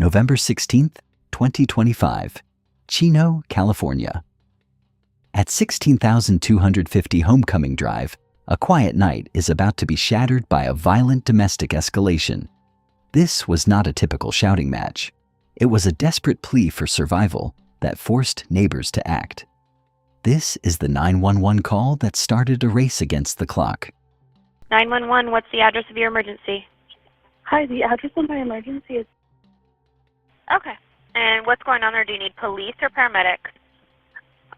November 16th, 2025, Chino, California. At 16,250 Homecoming Drive, a quiet night is about to be shattered by a violent domestic escalation. This was not a typical shouting match. It was a desperate plea for survival that forced neighbors to act. This is the 911 call that started a race against the clock. 911, what's the address of your emergency? Hi, the address of my emergency is... Okay. And what's going on there? Do you need police or paramedics?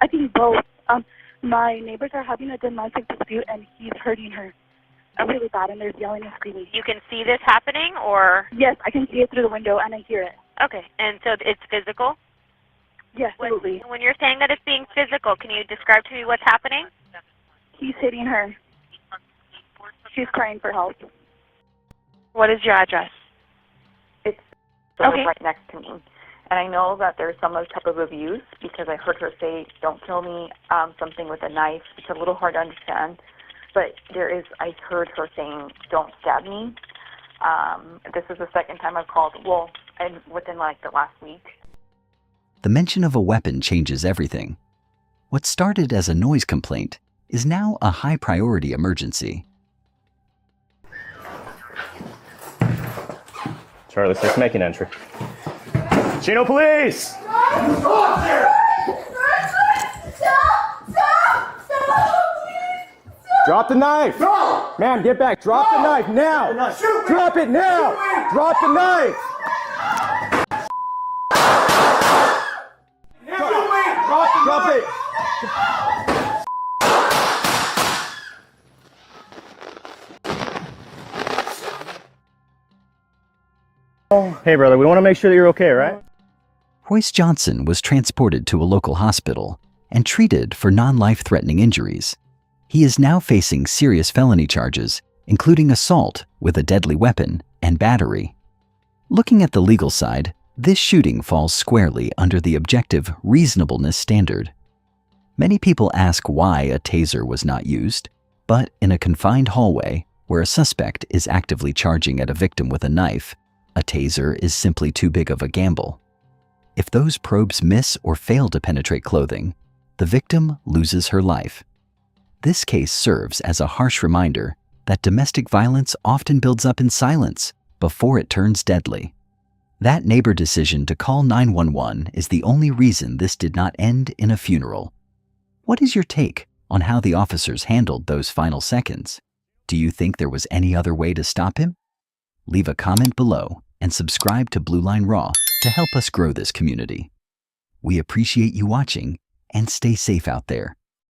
I think both. My neighbors are having a domestic dispute and he's hurting her really bad and there's yelling and screaming. You can see this happening, or? Yes, I can see it through the window and I hear it. Okay. And so it's physical? Yes, absolutely. When you're saying that it's being physical, can you describe to me what's happening? He's hitting her. She's crying for help. What is your address? It's right next to me. And I know that there's some type of abuse because I heard her say, "Don't kill me," something with a knife. It's a little hard to understand. But I heard her saying, "Don't stab me." This is the second time I've called, and within the last week. The mention of a weapon changes everything. What started as a noise complaint is now a high-priority emergency. Charlie, let's make an entry. Chino, police! Drop the knife! No! Ma'am, get back. Drop the knife now! Drop it now! Drop the knife! Drop it! Hey, brother, we want to make sure that you're okay, right? Royce Johnson was transported to a local hospital and treated for non-life-threatening injuries. He is now facing serious felony charges, including assault with a deadly weapon and battery. Looking at the legal side, this shooting falls squarely under the objective reasonableness standard. Many people ask why a taser was not used, but in a confined hallway where a suspect is actively charging at a victim with a knife, a taser is simply too big of a gamble. If those probes miss or fail to penetrate clothing, the victim loses her life. This case serves as a harsh reminder that domestic violence often builds up in silence before it turns deadly. That neighbor decision to call 911 is the only reason this did not end in a funeral. What is your take on how the officers handled those final seconds? Do you think there was any other way to stop him? Leave a comment below and subscribe to Blue Line Raw to help us grow this community. We appreciate you watching and stay safe out there.